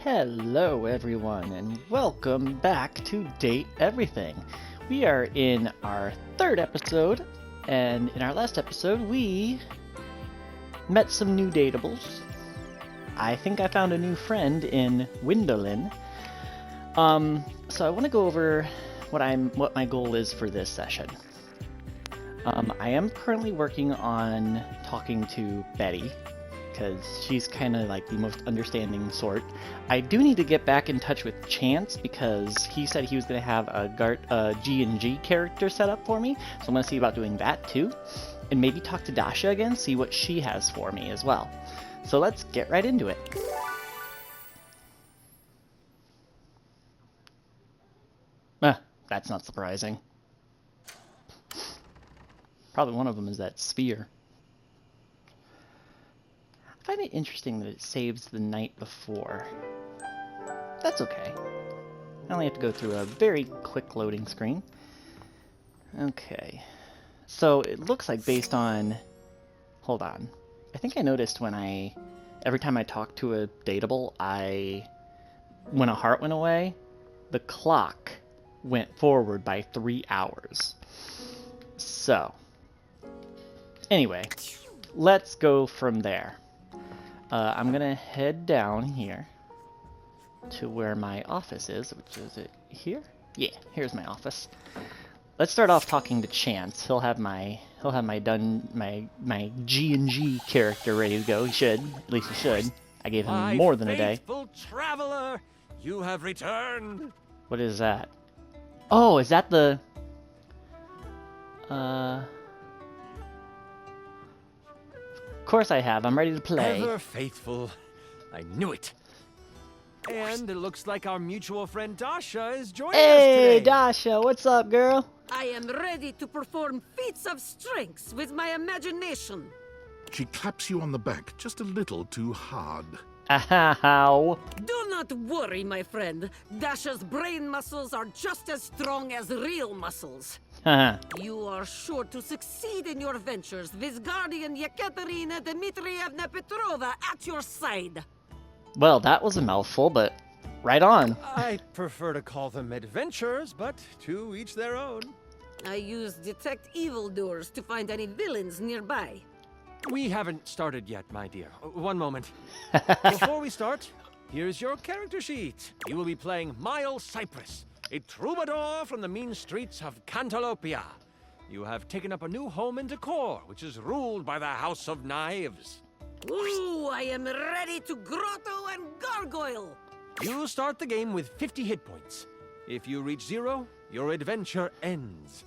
Hello everyone and welcome back to Date Everything. We are in our third episode, and in our last episode we met some new dateables. I think I found a new friend in Windolin. So I want to go over what my goal is for this session. I am currently working on talking to Betty, because she's kind of like the most understanding sort. I do need to get back in touch with Chance, because he said he was going to have a G&G character set up for me, so I'm going to see about doing that too. And maybe talk to Dasha again, see what she has for me as well. So let's get right into it. That's not surprising. Probably one of them is that sphere. I find it interesting that it saves the night before. That's okay. I only have to go through a very quick loading screen. Okay. So it looks like based on... Hold on. I think I noticed every time I talked to a dateable, when a heart went away, the clock went forward by 3 hours. So, anyway, let's go from there. I'm gonna head down here to where my office is, which is it here? Yeah, here's my office. Let's start off talking to Chance. He'll have my G&G character ready to go. He should, at least he should. I gave him more than a day. Faithful traveler, you have returned. What is that? Oh, is that the... Of course I have. I'm ready to play. Ever faithful. I knew it. And it looks like our mutual friend Dasha is joining us today. Hey, Dasha, what's up, girl? I am ready to perform feats of strength with my imagination. She claps you on the back just a little too hard. Ow. Do not worry, my friend. Dasha's brain muscles are just as strong as real muscles. You are sure to succeed in your ventures with Guardian Yekaterina Dmitrievna Petrova at your side. Well, that was a mouthful, but right on. I prefer to call them adventures, but to each their own. I use detect evildoers to find any villains nearby. We haven't started yet, my dear. One moment. Before we start, here's your character sheet. You will be playing Miles Cypress, a troubadour from the mean streets of Cantalopia. You have taken up a new home in Decor, which is ruled by the House of Knives. Ooh, I am ready to grotto and gargoyle. You start the game with 50 hit points. If you reach 0, your adventure ends.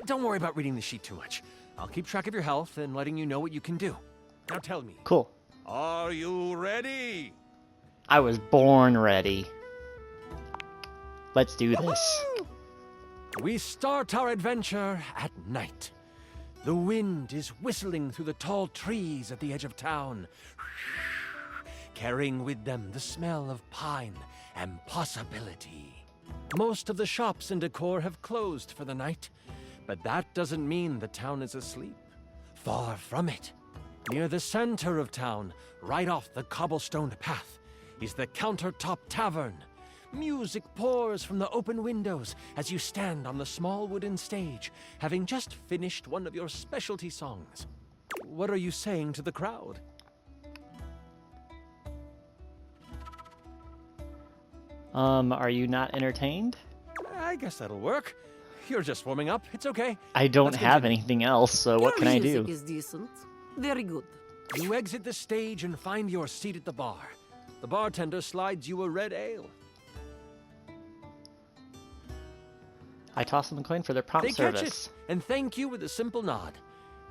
Don't worry about reading the sheet too much. I'll keep track of your health and letting you know what you can do. Now tell me. Cool. Are you ready? I was born ready. Let's do this. We start our adventure at night. The wind is whistling through the tall trees at the edge of town, carrying with them the smell of pine and possibility. Most of the shops in Decor have closed for the night, but that doesn't mean the town is asleep. Far from it. Near the center of town, right off the cobblestoned path, is the Countertop Tavern. Music pours from the open windows as you stand on the small wooden stage, having just finished one of your specialty songs. What are you saying to the crowd? Are you not entertained? I guess that'll work. You're just warming up. It's okay. I don't Let's have continue. anything else, so what can I do? Your music is decent. Very good. You exit the stage and find your seat at the bar. The bartender slides you a red ale. I toss them a coin for their prompt They service. catch it and thank you with a simple nod.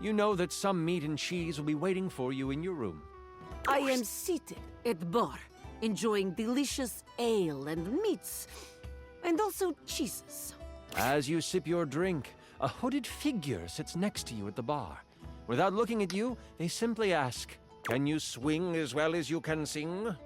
You know that some meat and cheese will be waiting for you in your room. I am seated at the bar, enjoying delicious ale and meats, and also cheeses. As you sip your drink, a hooded figure sits next to you at the bar. Without looking at you, they simply ask, "Can you swing as well as you can sing?"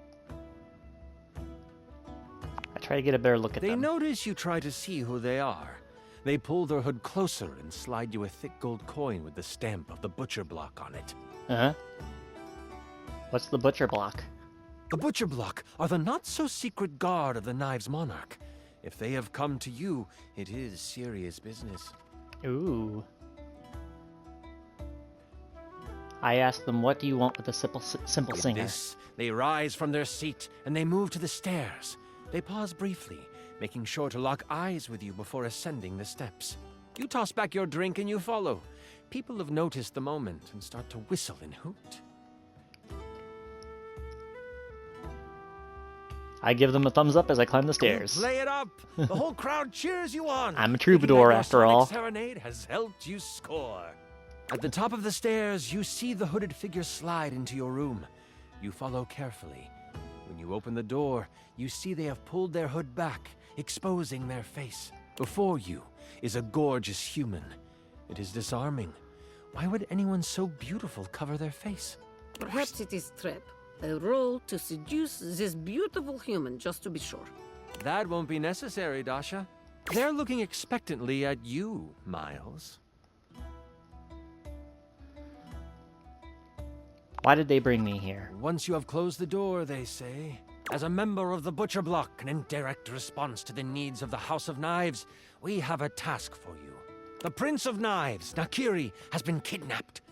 I try to get a better look at They them. notice you try to see who they are. They pull their hood closer and slide you a thick gold coin with the stamp of the butcher block on it. Uh-huh. What's the butcher block? The Butcher Block are the not-so-secret guard of the Knives Monarch. If they have come to you, it is serious business. Ooh. I asked them, what do you want with a simple With singer? this, they rise from their seat and they move to the stairs. They pause briefly, making sure to lock eyes with you before ascending the steps. You toss back your drink and you follow. People have noticed the moment and start to whistle and hoot. I give them a thumbs up as I climb the You stairs. play it up! The whole crowd cheers you on! I'm a thinking troubadour that your after sonic all. Serenade has helped you score. At the top of the stairs, you see the hooded figure slide into your room. You follow carefully. When you open the door, you see they have pulled their hood back, exposing their face. Before you is a gorgeous human. It is disarming. Why would anyone so beautiful cover their face? Perhaps it is trap. A role to seduce this beautiful human, just to be sure. That won't be necessary, Dasha. They're looking expectantly at you, Miles. Why did they bring me here? Once you have closed the door, they say. As a member of the Butcher Block and in direct response to the needs of the House of Knives, we have a task for you. The Prince of Knives, Nakiri, has been kidnapped.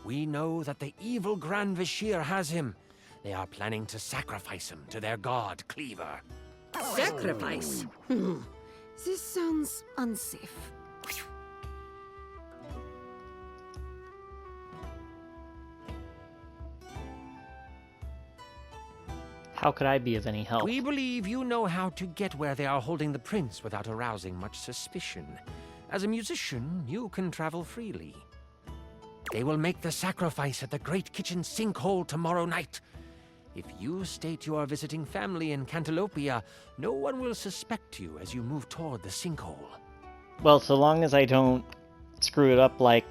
We know that the evil Grand Vashir has him. They are planning to sacrifice him to their god, Cleaver. Sacrifice? This sounds unsafe. How could I be of any help? We believe you know how to get where they are holding the prince without arousing much suspicion. As a musician, you can travel freely. They will make the sacrifice at the Great Kitchen Sinkhole tomorrow night. If you state you are visiting family in Cantalopia, no one will suspect you as you move toward the sinkhole. Well, so long as I don't screw it up like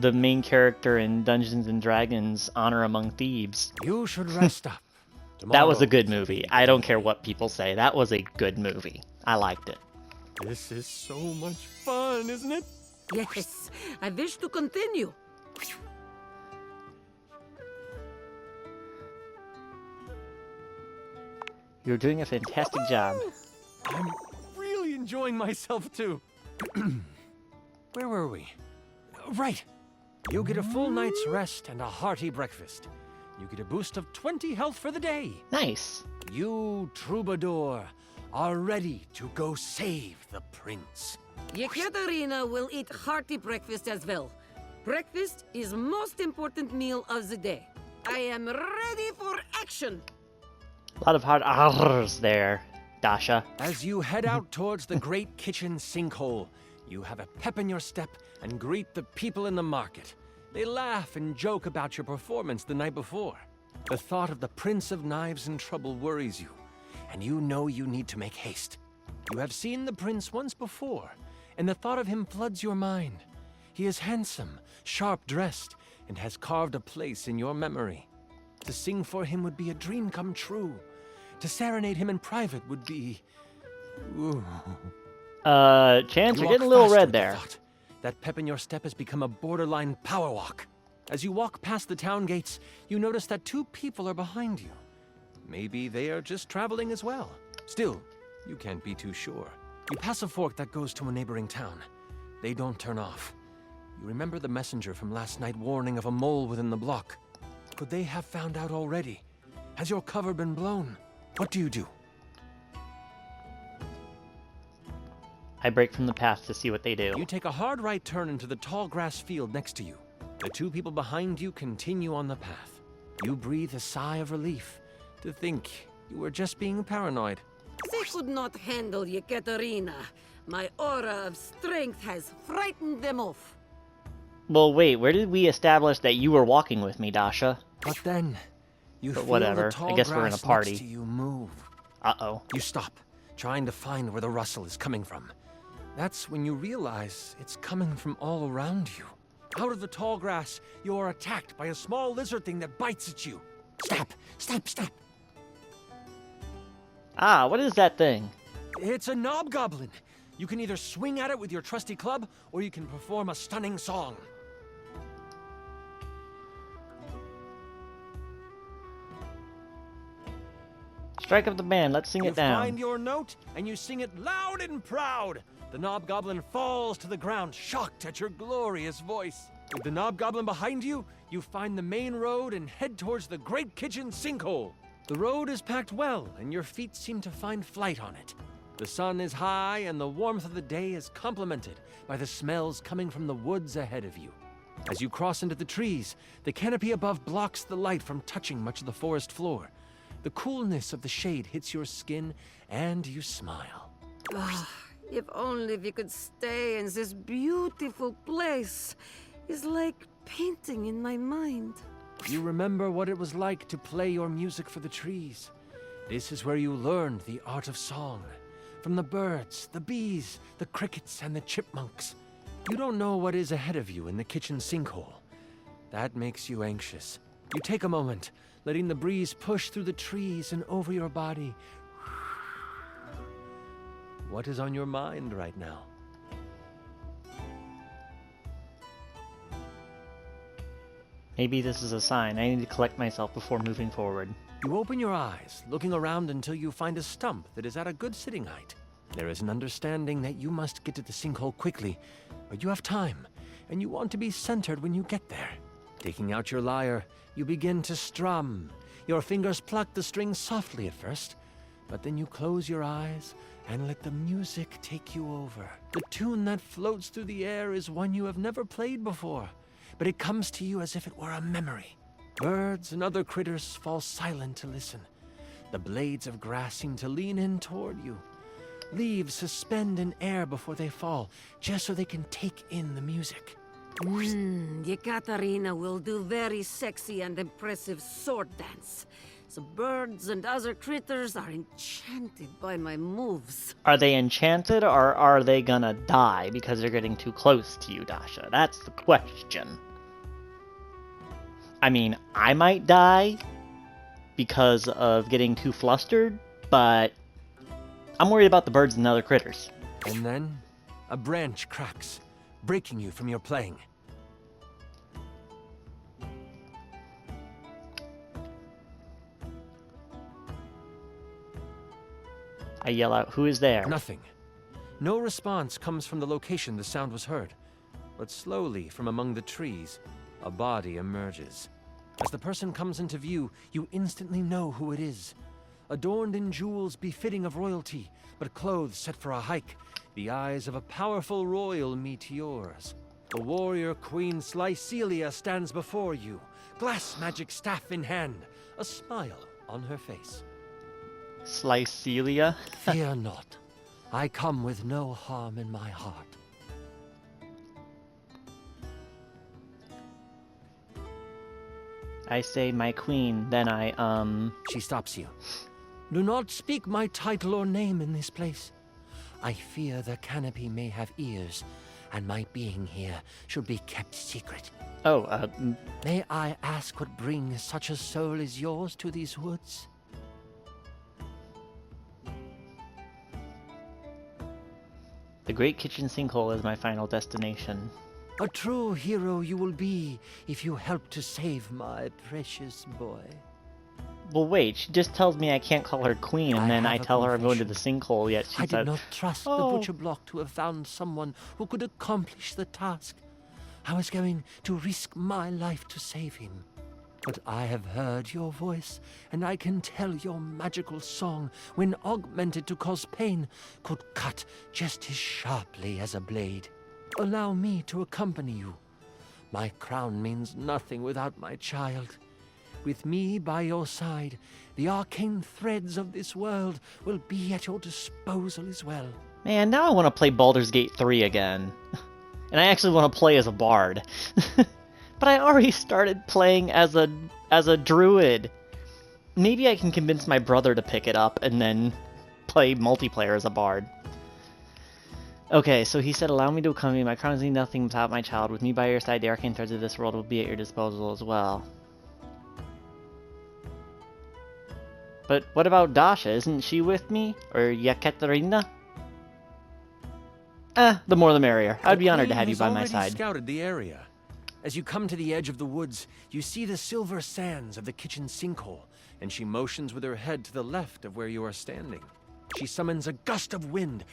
the main character in Dungeons and Dragons Honor Among Thieves. You should rest up. That was a Tomorrow good is a movie. big I don't day. care what people say. That was a good movie. I liked it. This is so much fun, isn't it? Yes, I wish to continue. You're doing a fantastic job. I'm really enjoying myself too. Where were we? Right. You get a full night's rest and a hearty breakfast. You get a boost of 20 health for the day. Nice. You, Troubadour, are ready to go save the prince. Yekaterina will eat hearty breakfast as well. Breakfast is most important meal of the day. I am ready for action. A lot of hard R's there, Dasha. As you head out towards the Great Kitchen Sinkhole, you have a pep in your step and greet the people in the market. They laugh and joke about your performance the night before. The thought of the Prince of Knives in trouble worries you, and you know you need to make haste. You have seen the prince once before, and the thought of him floods your mind. He is handsome, sharp-dressed, and has carved a place in your memory. To sing for him would be a dream come true. To serenade him in private would be... Ooh. Chance, You you're walk getting a little faster red at the there. thought. That pep in your step has become a borderline power walk. As you walk past the town gates, you notice that two people are behind you. Maybe they are just traveling as well. Still, you can't be too sure. You pass a fork that goes to a neighboring town. They don't turn off. You remember the messenger from last night warning of a mole within the block. Could they have found out already? Has your cover been blown? What do you do? I break from the path to see what they do. You take a hard right turn into the tall grass field next to you. The two people behind you continue on the path. You breathe a sigh of relief to think you were just being paranoid. They could not handle Yekaterina. My aura of strength has frightened them off. Well, wait, where did we establish that you were walking with me, Dasha? But then, you But feel whatever. the I tall guess we're in a grass party. next to you move. Uh-oh. You stop, trying to find where the rustle is coming from. That's when you realize it's coming from all around you. Out of the tall grass, you are attacked by a small lizard thing that bites at you. Stop! Stop! Stop! Ah, what is that thing? It's a knobgoblin. You can either swing at it with your trusty club, or you can perform a stunning song. Strike up the band. Let's sing You it down. find your note, and you sing it loud and proud. The Knobgoblin falls to the ground, shocked at your glorious voice. With the Knobgoblin behind you, you find the main road and head towards the Great Kitchen Sinkhole. The road is packed well, and your feet seem to find flight on it. The sun is high, and the warmth of the day is complemented by the smells coming from the woods ahead of you. As you cross into the trees, the canopy above blocks the light from touching much of the forest floor. The coolness of the shade hits your skin, and you smile. If only we could stay in this beautiful place. It's like painting in my mind. You remember what it was like to play your music for the trees. This is where you learned the art of song. From the birds, the bees, the crickets, and the chipmunks. You don't know what is ahead of you in the kitchen sinkhole. That makes you anxious. You take a moment, letting the breeze push through the trees and over your body. What is on your mind right now? Maybe this is a sign. I need to collect myself before moving forward. You open your eyes, looking around until you find a stump that is at a good sitting height. There is an understanding that you must get to the sinkhole quickly, but you have time, and you want to be centered when you get there. Taking out your lyre, you begin to strum. Your fingers pluck the strings softly at first, but then you close your eyes and let the music take you over. The tune that floats through the air is one you have never played before, but it comes to you as if it were a memory. Birds and other critters fall silent to listen. The blades of grass seem to lean in toward you. Leaves suspend in air before they fall, just so they can take in the music. Yekaterina will do very sexy and impressive sword dance. The birds and other critters are enchanted by my moves. Are they enchanted, or are they gonna die because they're getting too close to you, Dasha? That's the question. I mean, I might die because of getting too flustered, but I'm worried about the birds and other critters. And then, a branch cracks, breaking you from your playing. I yell out, "Who is there?" Nothing. No response comes from the location the sound was heard. But slowly, from among the trees, a body emerges. As the person comes into view, you instantly know who it is. Adorned in jewels befitting of royalty, but clothes set for a hike, the eyes of a powerful royal meet yours. The warrior queen Slycelia stands before you, glass magic staff in hand, a smile on her face. Slycelia? Fear not. I come with no harm in my heart. I say, "My queen," then She stops you. Do not speak my title or name in this place. I fear the canopy may have ears, and my being here should be kept secret. May I ask what brings such a soul as yours to these woods? The Great Kitchen Sinkhole is my final destination. A true hero you will be if you help to save my precious boy. Well, wait, she just tells me I can't call her queen, and then I tell her I'm going to the sinkhole, yet she I said, did not trust the butcher block to have found someone who could accomplish the task. I was going to risk my life to save him. But I have heard your voice, and I can tell your magical song, when augmented to cause pain, could cut just as sharply as a blade. Allow me to accompany you. My crown means nothing without my child. With me by your side, the arcane threads of this world will be at your disposal as well. "Man, now I want to play Baldur's Gate 3 again. And I actually want to play as a bard. But I already started playing as a druid. Maybe I can convince my brother to pick it up and then play multiplayer as a bard." Okay, so he said, "Allow me to accompany. My crown means nothing without my child. With me by your side, the arcane threads of this world will be at your disposal as well." But what about Dasha? Isn't she with me? Or Yekaterina? The more the merrier. I'd be honored to have you by my Queen has already side. scouted the area, As you come to the edge of the woods, you see the silver sands of the kitchen sinkhole, and she motions with her head to the left of where you are standing. She summons a gust of wind,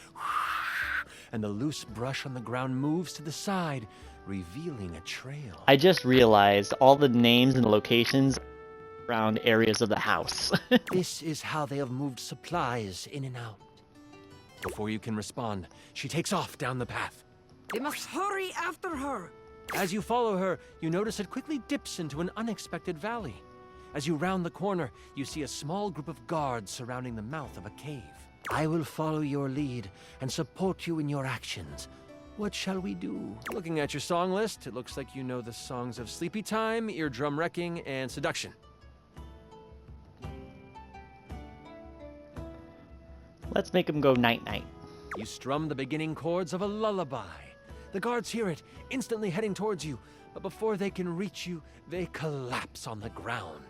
and the loose brush on the ground moves to the side, revealing a trail. I just realized all the names and locations around areas of the house. This is how they have moved supplies in and out. Before you can respond, she takes off down the path. We must hurry after her. As you follow her, you notice it quickly dips into an unexpected valley. As you round the corner, you see a small group of guards surrounding the mouth of a cave. I will follow your lead and support you in your actions. What shall we do? Looking at your song list, it looks like you know the songs of Sleepy Time, Eardrum Wrecking, and Seduction. Let's make him go night-night. You strum the beginning chords of a lullaby. The guards hear it, instantly heading towards you, but before they can reach you, they collapse on the ground.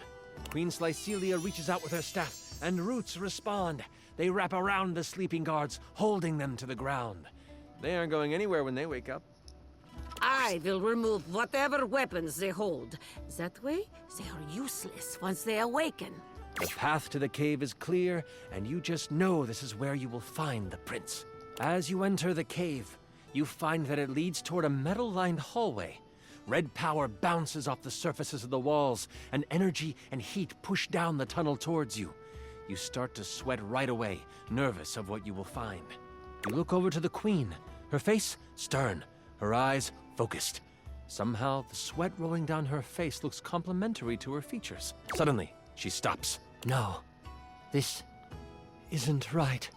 Queen Slycelia reaches out with her staff, and roots respond. They wrap around the sleeping guards, holding them to the ground. They aren't going anywhere when they wake up. I will remove whatever weapons they hold. That way, they are useless once they awaken. The path to the cave is clear, and you just know this is where you will find the prince. As you enter the cave, you find that it leads toward a metal-lined hallway. Red power bounces off the surfaces of the walls, and energy and heat push down the tunnel towards you. You start to sweat right away, nervous of what you will find. You look over to the queen, her face stern, her eyes focused. Somehow, the sweat rolling down her face looks complementary to her features. Suddenly, she stops. No, this isn't right.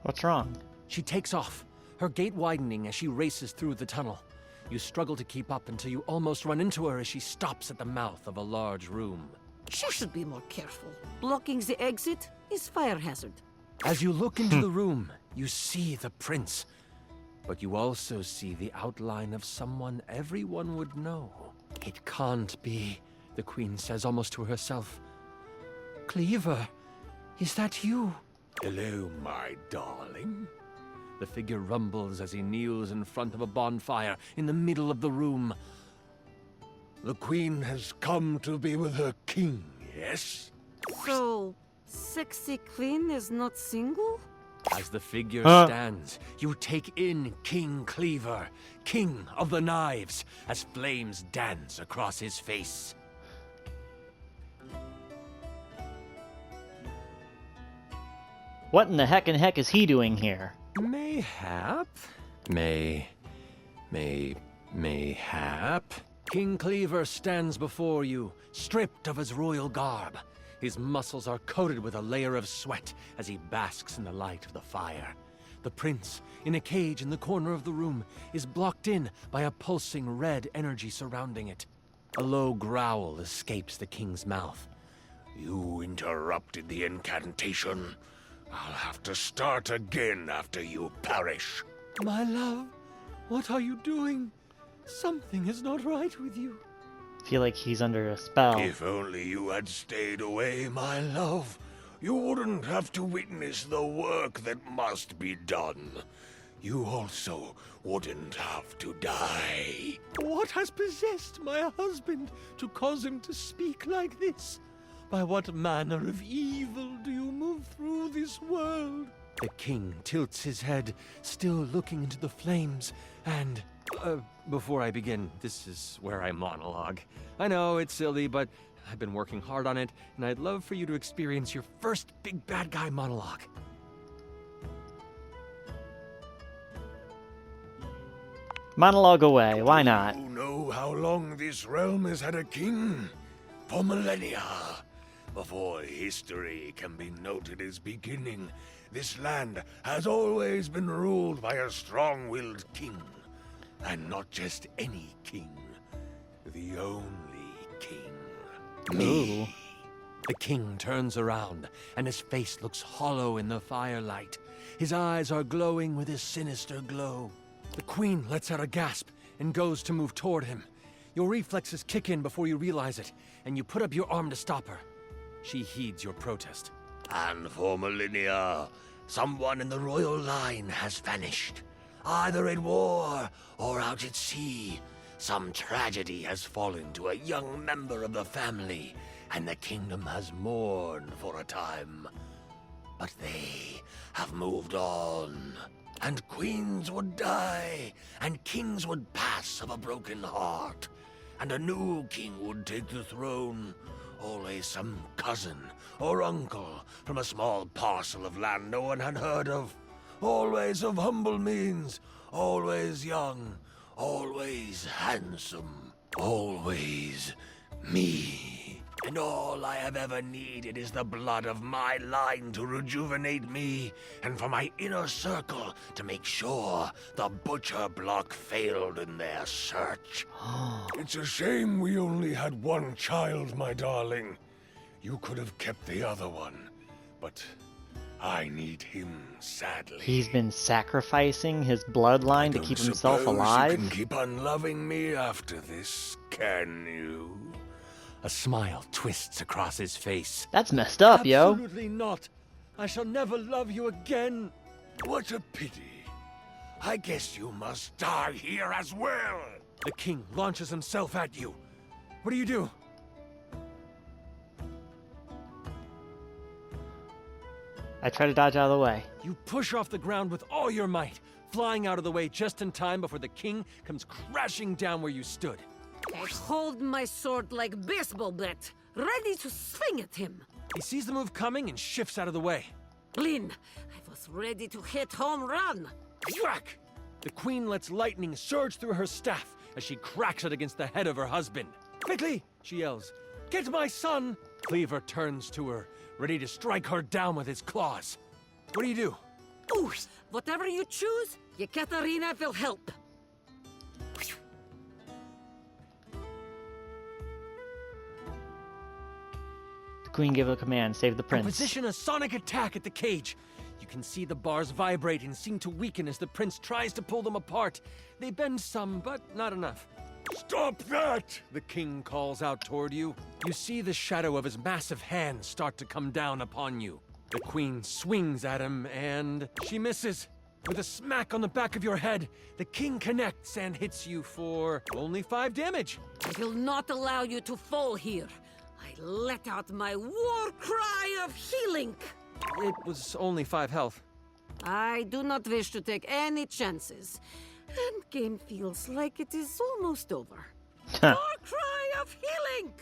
What's wrong? She takes off, her gait widening as she races through the tunnel. You struggle to keep up until you almost run into her as she stops at the mouth of a large room. She should be more careful. Blocking the exit is fire hazard. As you look into the room, you see the prince. But you also see the outline of someone everyone would know. It can't be, the queen says almost to herself. Cleaver, is that you? Hello, my darling. The figure rumbles as he kneels in front of a bonfire in the middle of the room. The queen has come to be with her king, yes? So, sexy queen is not single? As the figure stands, you take in King Cleaver, king of the knives, as flames dance across his face. What in the heck is he doing here? Mayhap? Mayhap? King Cleaver stands before you, stripped of his royal garb. His muscles are coated with a layer of sweat as he basks in the light of the fire. The prince, in a cage in the corner of the room, is blocked in by a pulsing red energy surrounding it. A low growl escapes the king's mouth. You interrupted the incantation. I'll have to start again after you perish. My love, what are you doing? Something is not right with you. I feel like he's under a spell. If only you had stayed away, my love. You wouldn't have to witness the work that must be done. You also wouldn't have to die. What has possessed my husband to cause him to speak like this? By what manner of evil do you move through this world? The king tilts his head, still looking into the flames, and... before I begin, this is where I monologue. I know, it's silly, but I've been working hard on it, and I'd love for you to experience your first big bad guy monologue. Monologue away, why not? You know how long this realm has had a king? For millennia. Before history can be noted as beginning, this land has always been ruled by a strong-willed king. And not just any king. The only king. Me. Ooh. The king turns around, and his face looks hollow in the firelight. His eyes are glowing with a sinister glow. The queen lets out a gasp and goes to move toward him. Your reflexes kick in before you realize it, and you put up your arm to stop her. She heeds your protest. And for millennia, Someone in the royal line has vanished. Either in war or out at sea. Some tragedy has fallen to a young member of the family, and the kingdom has mourned for a time. But they have moved on, and queens would die, and kings would pass of a broken heart, and a new king would take the throne. Always some cousin or uncle from a small parcel of land no one had heard of. Always of humble means, always young, always handsome, always me. And all I have ever needed is the blood of my line to rejuvenate me, and for my inner circle to make sure the butcher block failed in their search. It's a shame we only had one child, my darling. You could have kept the other one, but I need him sadly. He's been sacrificing his bloodline to keep himself alive? You can keep on loving me after this, can you? A smile twists across his face. That's messed up, yo. Absolutely not. I shall never love you again. What a pity. I guess you must die here as well. The king launches himself at you. What do you do? I try to dodge out of the way. You push off the ground with all your might, flying out of the way just in time before the king comes crashing down where you stood. I hold my sword like baseball bat, ready to swing at him. He sees the move coming and shifts out of the way. Lynn, I was ready to hit home run. Whack! The queen lets lightning surge through her staff as she cracks it against the head of her husband. Quickly, she yells, get my son! Cleaver turns to her, ready to strike her down with his claws. What do you do? Ooh, whatever you choose, Yekaterina will help. The queen gave a command, save the prince. Position a sonic attack at the cage. You can see the bars vibrate and seem to weaken as the prince tries to pull them apart. They bend some, but not enough. Stop that! The king calls out toward you. You see the shadow of his massive hand start to come down upon you. The queen swings at him, and she misses. With a smack on the back of your head, the king connects and hits you for only 5 damage. I will not allow you to fall here. I let out my war cry of healing. It was only 5 health. I do not wish to take any chances. Endgame feels like it is almost over. War cry of healing!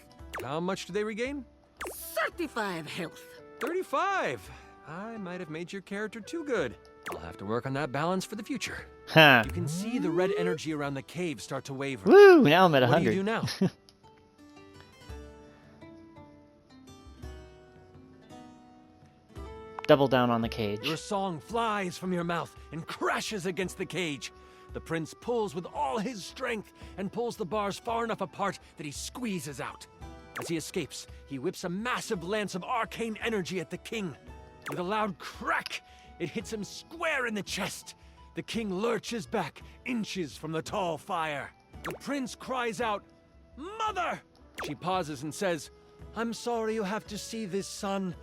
How much do they regain? 35 health. 35. I might have made your character too good. I'll have to work on that balance for the future. Huh. You can see the red energy around the cave start to waver. Woo! Now I'm at What do 100. you do now? Double down on the cage. Your song flies from your mouth and crashes against the cage. The prince pulls with all his strength and pulls the bars far enough apart that he squeezes out. As he escapes, he whips a massive lance of arcane energy at the king. With a loud crack, it hits him square in the chest. The king lurches back, inches from the tall fire. The prince cries out, "Mother!" She pauses and says, "I'm sorry you have to see this, son.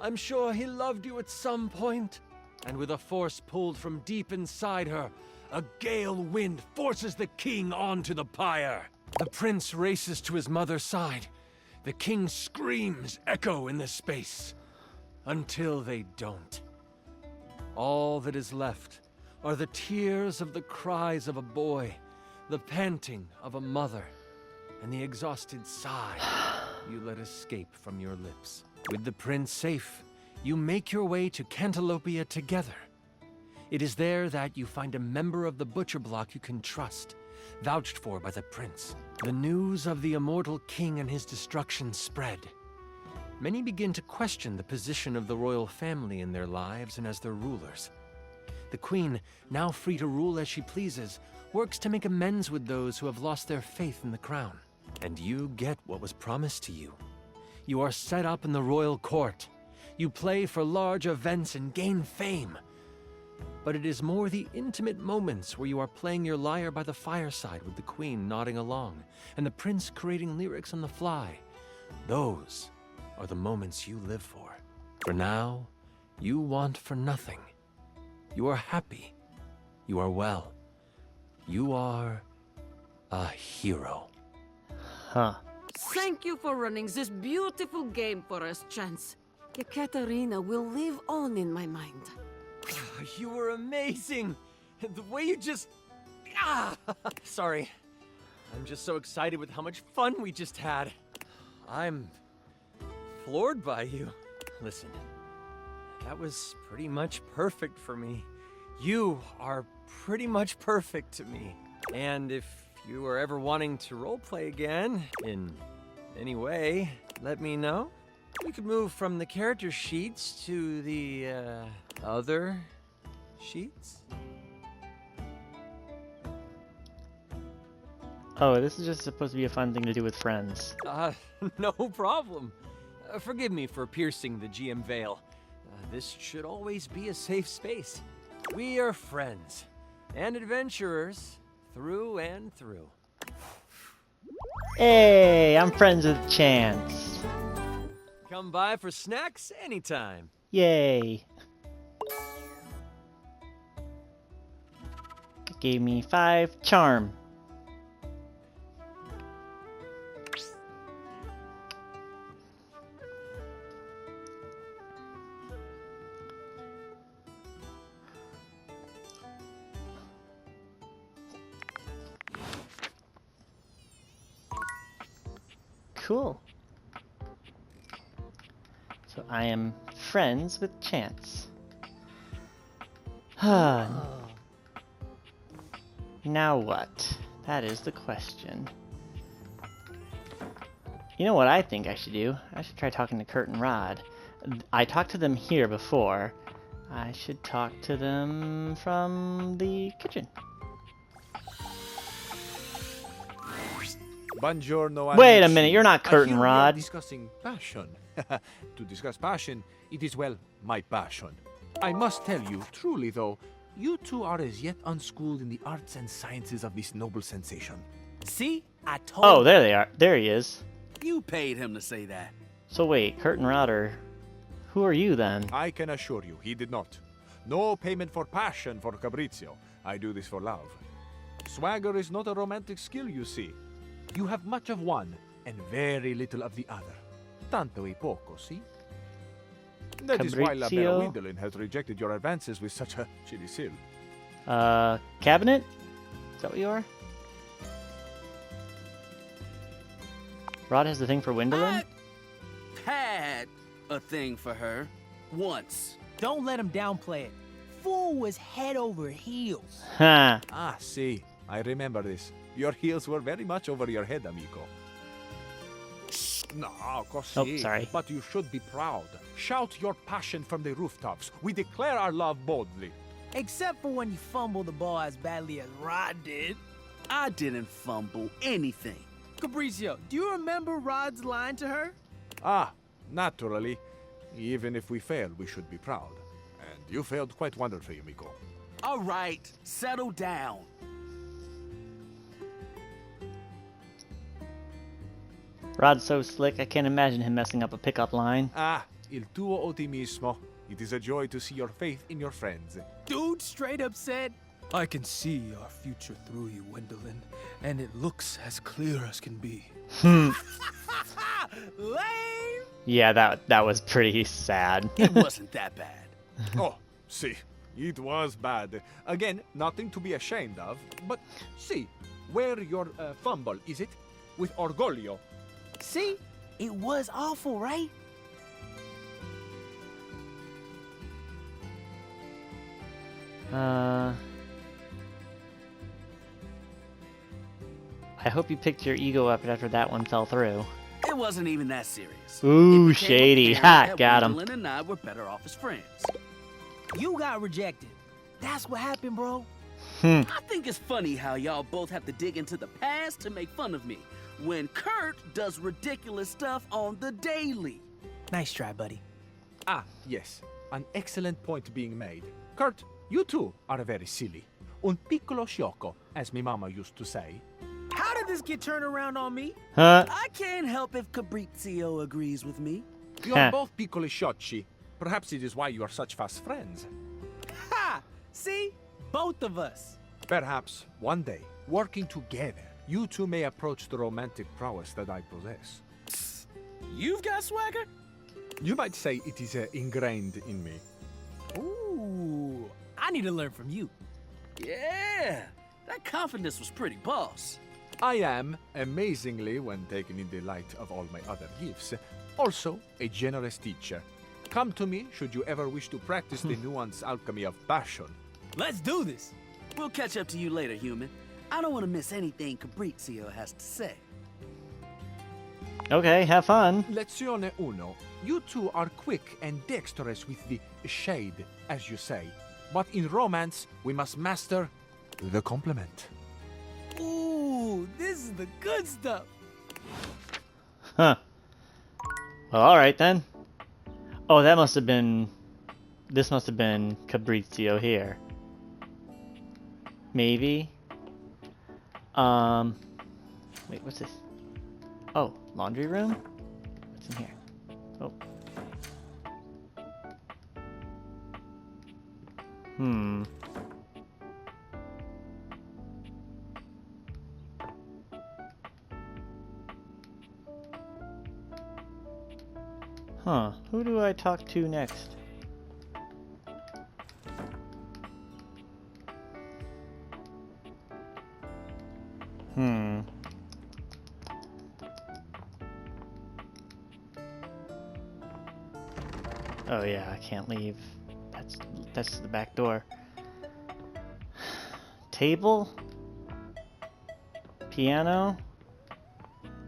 I'm sure he loved you at some point." And with a force pulled from deep inside her, a gale wind forces the king onto the pyre. The prince races to his mother's side. The king's screams echo in the space. Until they don't. All that is left are the tears of the cries of a boy, the panting of a mother, and the exhausted sigh you let escape from your lips. With the prince safe, you make your way to Cantalopia together. It is there that you find a member of the Butcher Block you can trust, vouched for by the prince. The news of the immortal king and his destruction spread. Many begin to question the position of the royal family in their lives and as their rulers. The queen, now free to rule as she pleases, works to make amends with those who have lost their faith in the crown. And you get what was promised to you. You are set up in the royal court. You play for large events and gain fame. But it is more the intimate moments where you are playing your lyre by the fireside with the queen nodding along, and the prince creating lyrics on the fly. Those are the moments you live for. For now, You want for nothing. You are happy. You are well. You are a hero. Huh. Thank you for running this beautiful game for us, Chance. Ekaterina will live on in my mind. You were amazing. The way you just... Sorry. I'm just so excited with how much fun we just had. I'm floored by you. Listen, that was pretty much perfect for me. You are pretty much perfect to me. And if you are ever wanting to roleplay again, in any way, let me know. We could move from the character sheets to the, other sheets. Oh, this is just supposed to be a fun thing to do with friends. No problem. Forgive me for piercing the GM veil. This should always be a safe space. We are friends and adventurers through and through. Hey, I'm friends with Chance. Come by for snacks anytime. Yay. Gave me 5 charm. Cool. So I am friends with Chance. Now what? That is the question. You know what I think I should do? I should try talking to Kurt and Rod. I talked to them here before. I should talk to them from the kitchen. Buongiorno, Wait a amici. minute, you're not I Kurt hear and we are Rod. discussing passion. To discuss passion, it is, well, my passion. I must tell you, truly though, you two are as yet unschooled in the arts and sciences of this noble sensation. See? I told Oh, there they are. There he is. you paid him to say that. So wait, Kurt and Rod are... Who are you then? I can assure you, he did not. No payment for passion for Fabrizio. I do this for love. Swagger is not a romantic skill, you see. You have much of one and very little of the other. Tanto e poco, see? That is why La Bella Fabrizio? Windolin has rejected your advances with such a chilly seal. Cabinet? Is that what you are? Rod has the thing for Windolin? Had a thing for her. Once. Don't let him downplay it. Fool was head over heels. Ha! Ah, see. I remember this. Your heels were very much over your head, amico. No, così. Oh, sorry. But you should be proud. Shout your passion from the rooftops. We declare our love boldly. Except for when you fumble the ball as badly as Rod did. I didn't fumble anything. Fabrizio, do you remember Rod's line to her? Ah, naturally. Even if we fail, we should be proud. And you failed quite wonderfully, amico. All right, settle down. Rod's so slick, I can't imagine him messing up a pickup line. Ah, il tuo ottimismo. It is a joy to see your faith in your friends. Dude straight up said, I can see our future through you, Wendolin, and it looks as clear as can be. Hmm. Lame! Yeah, that was pretty sad. It wasn't that bad. Oh, see, it was bad. Again, nothing to be ashamed of. But see, where your fumble, is it? With orgoglio. See? It was awful, right? I hope you picked your ego up after that one fell through. It wasn't even that serious. Ooh, It became shady. apparent Ha, that got him. Gwendolyn and I were better off as friends. You got rejected. That's what happened, bro. Hmm. I think it's funny how y'all both have to dig into the past to make fun of me, when Kurt does ridiculous stuff on the daily. Nice try, buddy. Ah, yes. An excellent point being made. Kurt, you too are very silly. Un piccolo sciocco, as my mama used to say. How did this get turned around on me? Huh? I can't help if Fabrizio agrees with me. You are both piccoli sciocchi. Perhaps it is why you are such fast friends. Ha! See? Both of us. Perhaps one day, working together, you two may approach the romantic prowess that I possess. You've got swagger? You might say it is ingrained in me. Ooh, I need to learn from you. Yeah, that confidence was pretty boss. I am, amazingly, when taken in the light of all my other gifts, also a generous teacher. Come to me should you ever wish to practice the nuanced alchemy of passion. Let's do this. We'll catch up to you later, human. I don't want to miss anything Fabrizio has to say. Okay, have fun. Lezione uno. You two are quick and dexterous with the shade, as you say. But in romance, we must master the compliment. Ooh, this is the good stuff. Huh. Well, alright then. Oh, that must have been... This must have been Fabrizio here. Maybe? Wait, what's this? Oh, laundry room? What's in here? Oh. Hmm. Huh. Who do I talk to next? Hmm. Oh yeah, I can't leave. That's the back door. Table? Piano?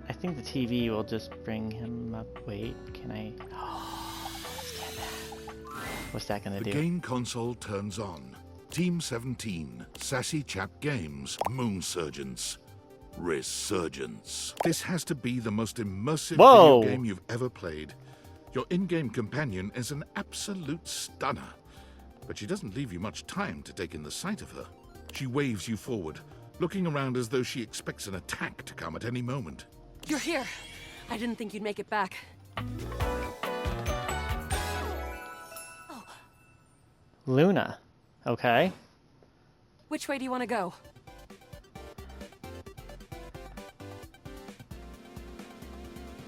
I think the TV will just bring him up. Wait, can I? Oh, let's get that. What's that gonna do? The game console turns on. Team 17, Sassy Chap Games, Moon Surgeons. Resurgence. This has to be the most immersive Whoa. video game you've ever played. Your in-game companion is an absolute stunner, but she doesn't leave you much time to take in the sight of her. She waves you forward, looking around as though she expects an attack to come at any moment. You're here. I didn't think you'd make it back. Luna. Okay. Which way do you want to go?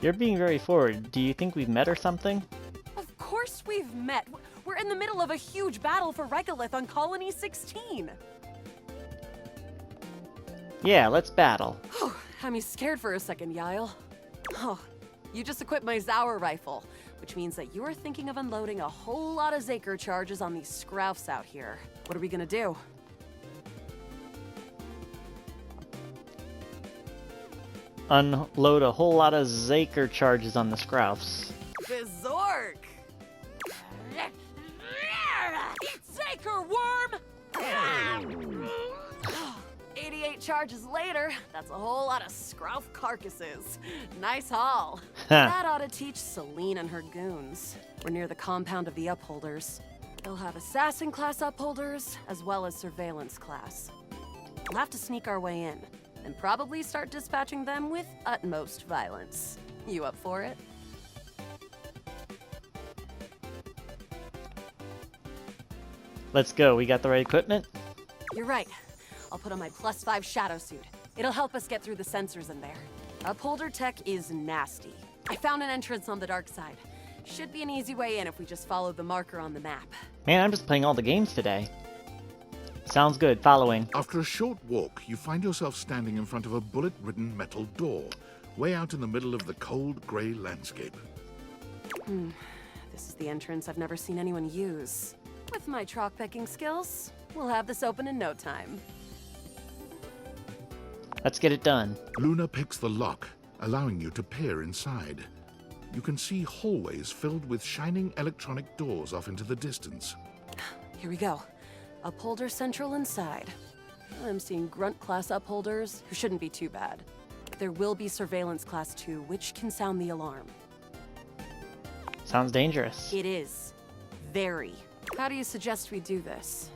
You're being very forward. Do you think we've met or something? Of course we've met. We're in the middle of a huge battle for Regolith on Colony 16. Yeah, let's battle. Had me scared for a second, Yael. Oh, you just equipped my Zauer rifle, which means that you're thinking of unloading a whole lot of Zaker charges on these Scroufs out here. What are we gonna do? Unload a whole lot of Zaker charges on the Scroufs. Bizork! Zaker worm! 88 charges later, that's a whole lot of Scrouf carcasses. Nice haul. That ought to teach Celine and her goons. We're near the compound of the Upholders. They'll have Assassin class Upholders, as well as Surveillance class. We'll have to sneak our way in, and probably start dispatching them with utmost violence. You up for it? Let's go. We got the right equipment? You're right. I'll put on my +5 shadow suit. It'll help us get through the sensors in there. Upholder tech is nasty. I found an entrance on the dark side. Should be an easy way in if we just follow the marker on the map. Man, I'm just playing all the games today. Sounds good. Following. After a short walk, you find yourself standing in front of a bullet-ridden metal door, way out in the middle of the cold, grey landscape. This is the entrance I've never seen anyone use. With my chalk picking skills, we'll have this open in no time. Let's get it done. Luna picks the lock, allowing you to peer inside. You can see hallways filled with shining electronic doors off into the distance. Here we go. Upholder Central inside. I'm seeing Grunt class upholders, who shouldn't be too bad. There will be Surveillance class 2, which can sound the alarm. Sounds dangerous. It is. Very. How do you suggest we do this?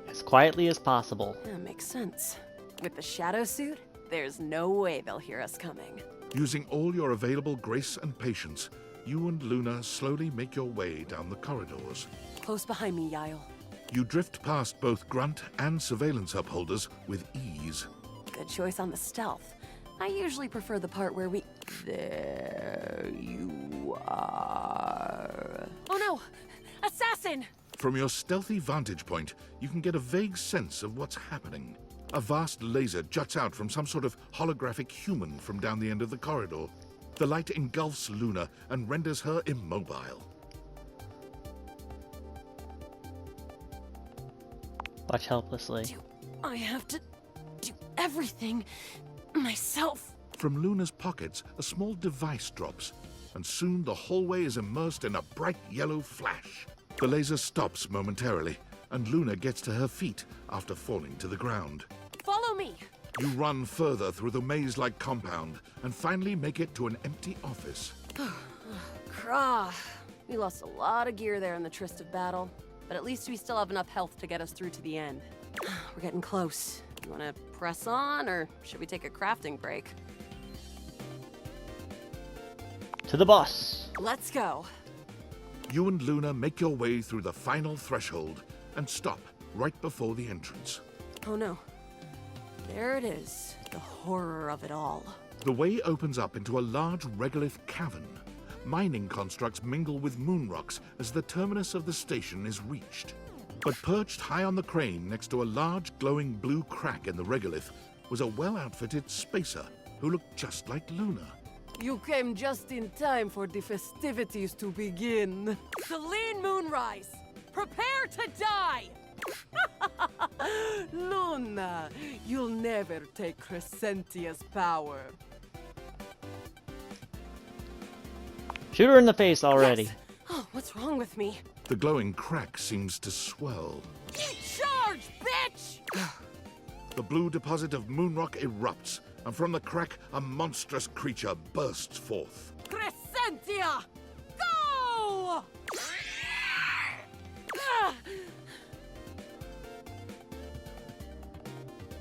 As quietly as possible. Yeah, makes sense. With the shadow suit, there's no way they'll hear us coming. Using all your available grace and patience, you and Luna slowly make your way down the corridors. Close behind me, Yael. You drift past both grunt and surveillance upholders with ease. Good choice on the stealth. I usually prefer the part where we... There you are. Oh no! Assassin! From your stealthy vantage point, you can get a vague sense of what's happening. A vast laser juts out from some sort of holographic human from down the end of the corridor. The light engulfs Luna and renders her immobile. Watch helplessly. Do I have to do everything myself? From Luna's pockets, a small device drops, and soon the hallway is immersed in a bright yellow flash. The laser stops momentarily, and Luna gets to her feet after falling to the ground. Follow me! You run further through the maze-like compound and finally make it to an empty office. Krah. We lost a lot of gear there in the Tryst of Battle, but at least we still have enough health to get us through to the end. We're getting close. You want to press on, or should we take a crafting break? To the boss. Let's go. You and Luna make your way through the final threshold and stop right before the entrance. Oh no. There it is. The horror of it all. The way opens up into a large regolith cavern. Mining constructs mingle with moon rocks as the terminus of the station is reached. But perched high on the crane next to a large glowing blue crack in the regolith was a well-outfitted spacer who looked just like Luna. You came just in time for the festivities to begin. Celine Moonrise, prepare to die! Luna, you'll never take Crescentia's power. Shoot her in the face already. Yes. Oh, what's wrong with me? The glowing crack seems to swell. Charge, bitch! The blue deposit of moonrock erupts, and from the crack, a monstrous creature bursts forth. Crescentia! Go! Ah!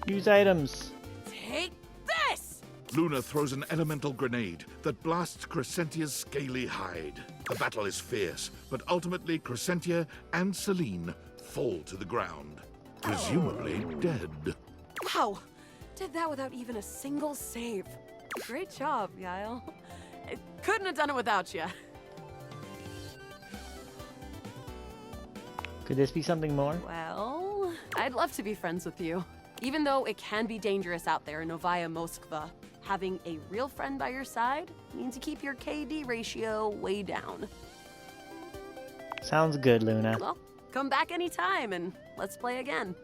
Use items. Take this! Luna throws an elemental grenade that blasts Crescentia's scaly hide. The battle is fierce, but ultimately Crescentia and Celine fall to the ground, presumably dead. Wow! Did that without even a single save. Great job, Yael. I couldn't have done it without you. Could this be something more? Well, I'd love to be friends with you. Even though it can be dangerous out there in Novaya Moskva, having a real friend by your side means you keep your KD ratio way down. Sounds good, Luna. Well, come back anytime and let's play again.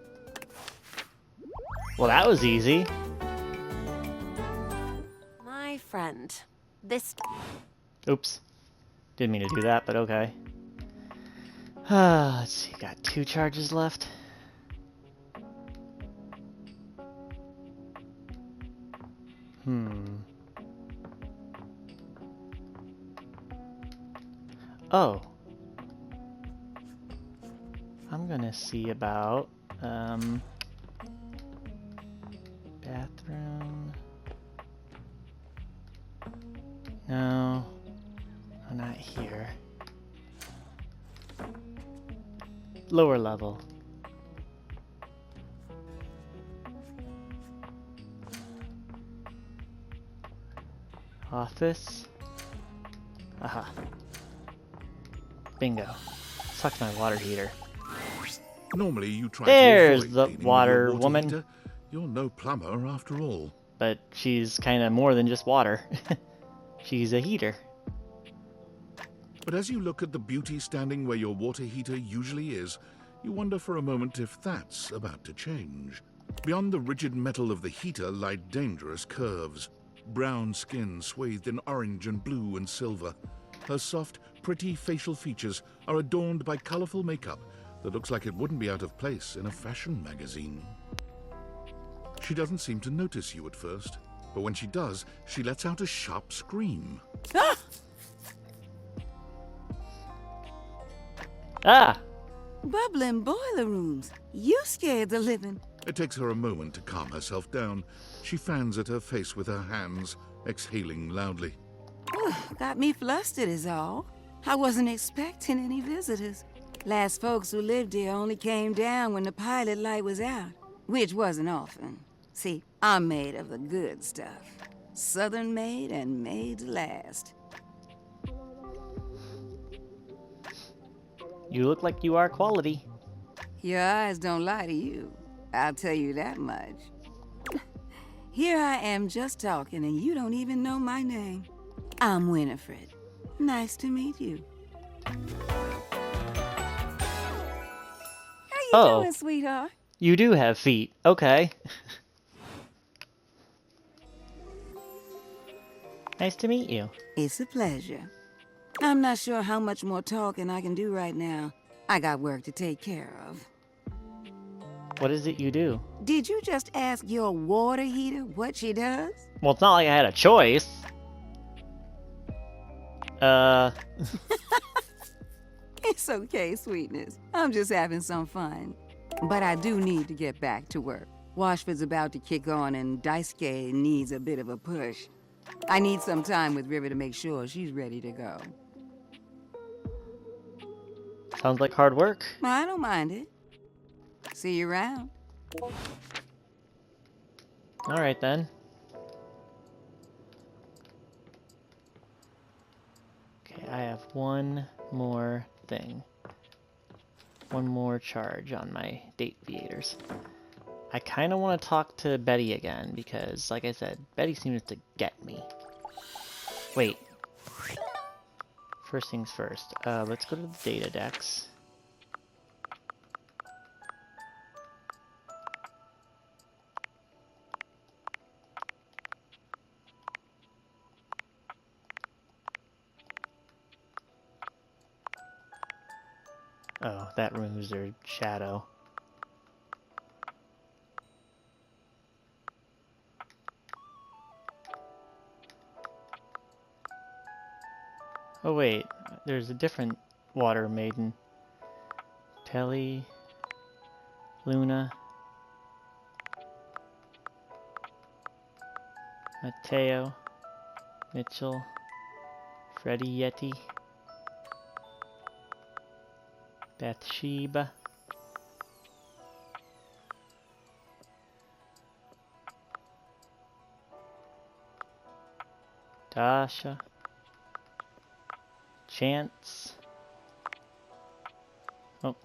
Well, that was easy. My friend, this... Oops. Didn't mean to do that, but okay. Let's see, got 2 charges left. Oh. I'm gonna see about, bathroom. No, not here. Lower level. Office. Aha. Bingo. Sucked my water heater. Normally you try There's to avoid the cleaning with water your woman. heater. You're no plumber after all. But she's kind of more than just water. She's a heater. But as you look at the beauty standing where your water heater usually is, you wonder for a moment if that's about to change. Beyond the rigid metal of the heater lie dangerous curves. Brown skin swathed in orange and blue and silver. Her soft, pretty facial features are adorned by colorful makeup that looks like it wouldn't be out of place in a fashion magazine. She doesn't seem to notice you at first, but when she does, she lets out a sharp scream. Ah! Bubbling boiler rooms. You scared the living. It takes her a moment to calm herself down. She fans at her face with her hands, exhaling loudly. Got me flustered is all. I wasn't expecting any visitors. Last folks who lived here only came down when the pilot light was out, which wasn't often. See, I'm made of the good stuff. Southern made and made to last. You look like you are quality. Your eyes don't lie to you. I'll tell you that much. Here I am just talking and you don't even know my name. I'm Winifred. Nice to meet you. How you doing, sweetheart? You do have feet. Okay. Nice to meet you. It's a pleasure. I'm not sure how much more talking I can do right now. I got work to take care of. What is it you do? Did you just ask your water heater what she does? Well, it's not like I had a choice. It's okay, sweetness. I'm just having some fun. But I do need to get back to work. Washford's about to kick on and Daisuke needs a bit of a push. I need some time with River to make sure she's ready to go. Sounds like hard work. I don't mind it. See you around. Alright then. Okay, I have one more thing. One more charge on my date theaters. I kind of want to talk to Betty again because, like I said, Betty seems to get me. Wait. First things first. Let's go to the data decks. Oh, that removes their shadow. Oh wait, there's a different water maiden. Telly, Luna, Mateo, Mitchell, Freddie Yeti, Bathsheba, Dasha, Chance. Oh.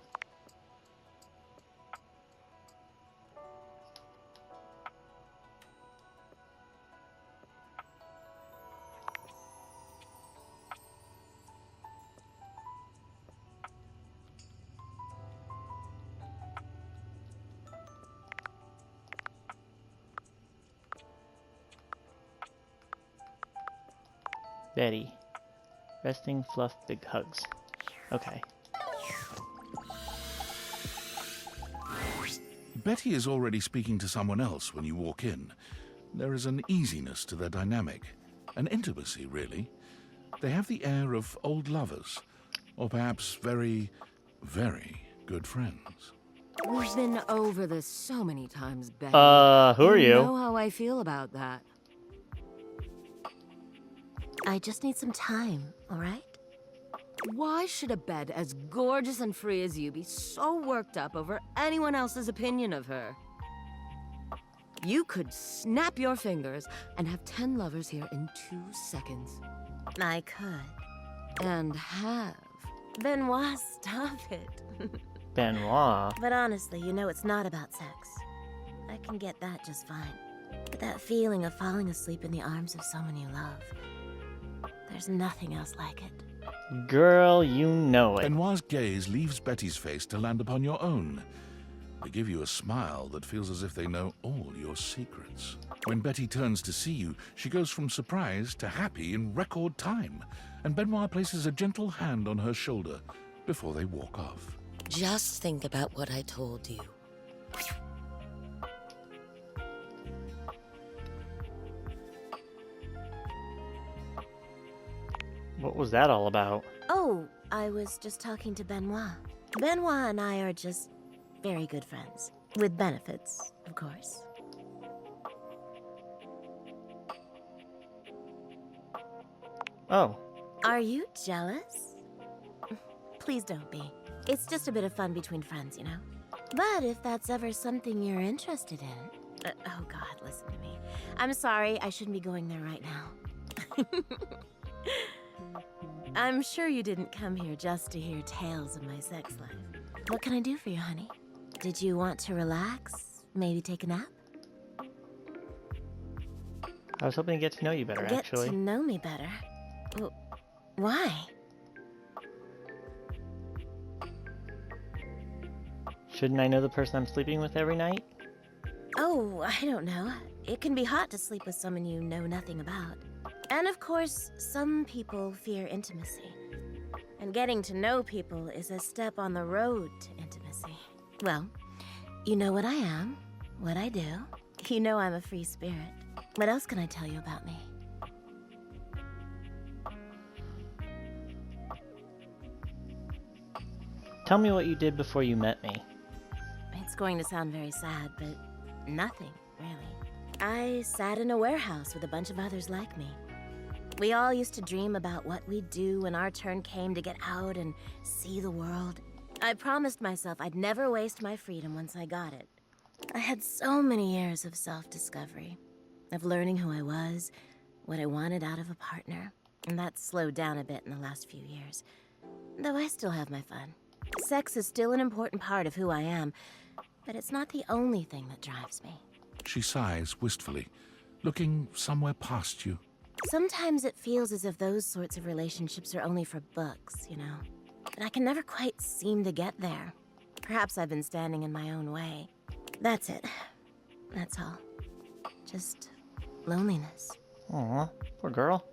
Betty. Resting, fluff, big hugs. Okay. Betty is already speaking to someone else when you walk in. There is an easiness to their dynamic. An intimacy, really. They have the air of old lovers. Or perhaps very, very good friends. We've been over this so many times, Betty. Who are you? You know how I feel about that. I just need some time, alright? Why should a bed as gorgeous and free as you be so worked up over anyone else's opinion of her? You could snap your fingers and have 10 lovers here in 2 seconds. I could. And have. Benoit, stop it. Benoit. But honestly, you know it's not about sex. I can get that just fine. But that feeling of falling asleep in the arms of someone you love, there's nothing else like it. Girl, you know it. Benoit's gaze leaves Betty's face to land upon your own. They give you a smile that feels as if they know all your secrets. When Betty turns to see you, she goes from surprised to happy in record time, and Benoit places a gentle hand on her shoulder before they walk off. Just think about what I told you. What was that all about? Oh, I was just talking to Benoit. Benoit and I are just very good friends. With benefits, of course. Oh. Are you jealous? Please don't be. It's just a bit of fun between friends, you know? But if that's ever something you're interested in... oh God, listen to me. I'm sorry, I shouldn't be going there right now. I'm sure you didn't come here just to hear tales of my sex life. What can I do for you, honey? Did you want to relax? Maybe take a nap? I was hoping to get to know you better, actually. Get to know me better? Well, why? Shouldn't I know the person I'm sleeping with every night? Oh, I don't know. It can be hot to sleep with someone you know nothing about. And of course, some people fear intimacy. And getting to know people is a step on the road to intimacy. Well, you know what I am, what I do. You know I'm a free spirit. What else can I tell you about me? Tell me what you did before you met me. It's going to sound very sad, but nothing, really. I sat in a warehouse with a bunch of others like me. We all used to dream about what we'd do when our turn came to get out and see the world. I promised myself I'd never waste my freedom once I got it. I had so many years of self-discovery, of learning who I was, what I wanted out of a partner, and that's slowed down a bit in the last few years. Though I still have my fun. Sex is still an important part of who I am, but it's not the only thing that drives me. She sighs wistfully, looking somewhere past you. Sometimes it feels as if those sorts of relationships are only for books, you know? But I can never quite seem to get there. Perhaps I've been standing in my own way. That's it. That's all. Just loneliness. Aw, poor girl.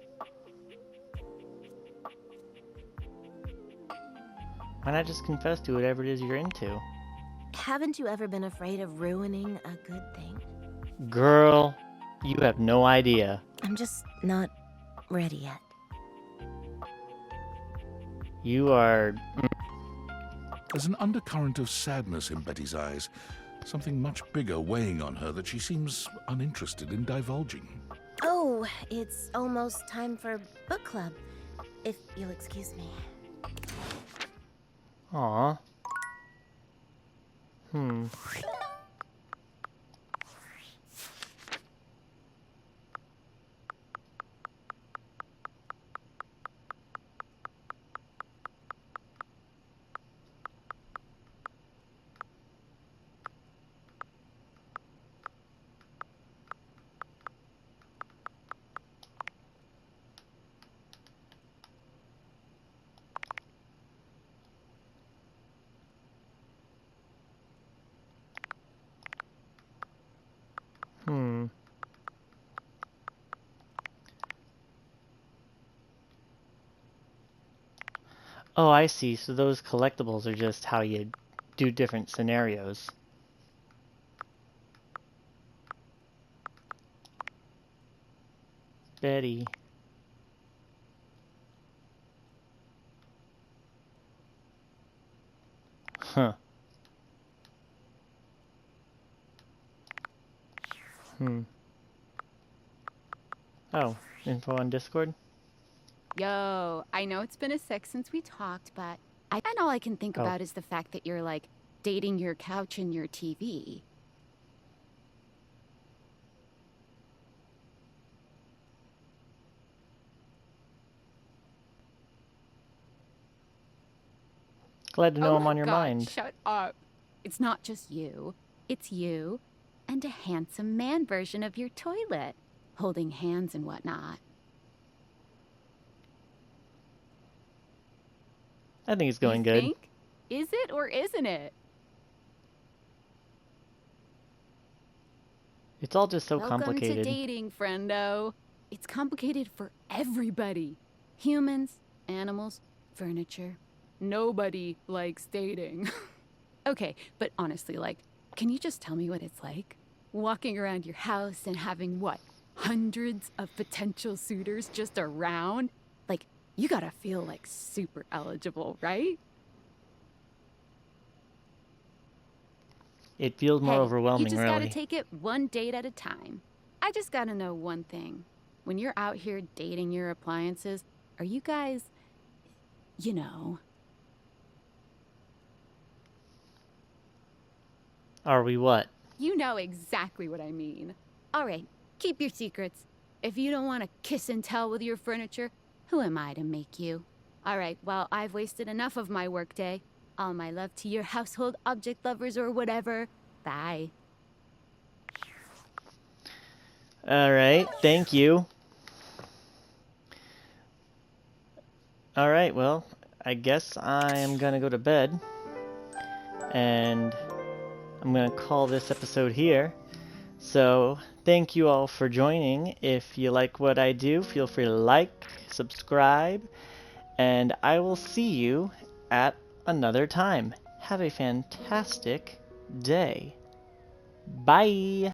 Why not just confess to whatever it is you're into? Haven't you ever been afraid of ruining a good thing? Girl, you have no idea. I'm just not ready yet. You are... There's an undercurrent of sadness in Betty's eyes, something much bigger weighing on her that she seems uninterested in divulging. Oh, it's almost time for book club, if you'll excuse me. Aw. Oh, I see. So those collectibles are just how you do different scenarios. Betty. Huh. Oh, info on Discord? Yo, I know it's been a sec since we talked, but and all I can think about is the fact that you're, like, dating your couch and your TV. Glad to know I'm on your God, mind. Shut up. It's not just you. It's you and a handsome man version of your toilet, holding hands and whatnot. I think it's going You good. think? Is it or isn't it? It's all just so Welcome complicated. to dating, friendo. It's complicated for everybody. Humans, animals, furniture. Nobody likes dating. Okay, but honestly, like, can you just tell me what it's like? Walking around your house and having, what, hundreds of potential suitors just around? Like, you gotta feel, like, super eligible, right? It feels more overwhelming, you just really. gotta take it one date at a time. I just gotta know one thing. When you're out here dating your appliances, Are you guys, you know... Are we what? You know exactly what I mean. All right, keep your secrets. If you don't want to kiss and tell with your furniture, who am I to make you? All right, well, I've wasted enough of my workday. All my love to your household object lovers or whatever. Bye. All right, thank you. All right, well, I guess I am gonna go to bed, and I'm gonna call this episode here. So thank you all for joining. If you like what I do, feel free to like, subscribe, and I will see you at another time. Have a fantastic day. Bye.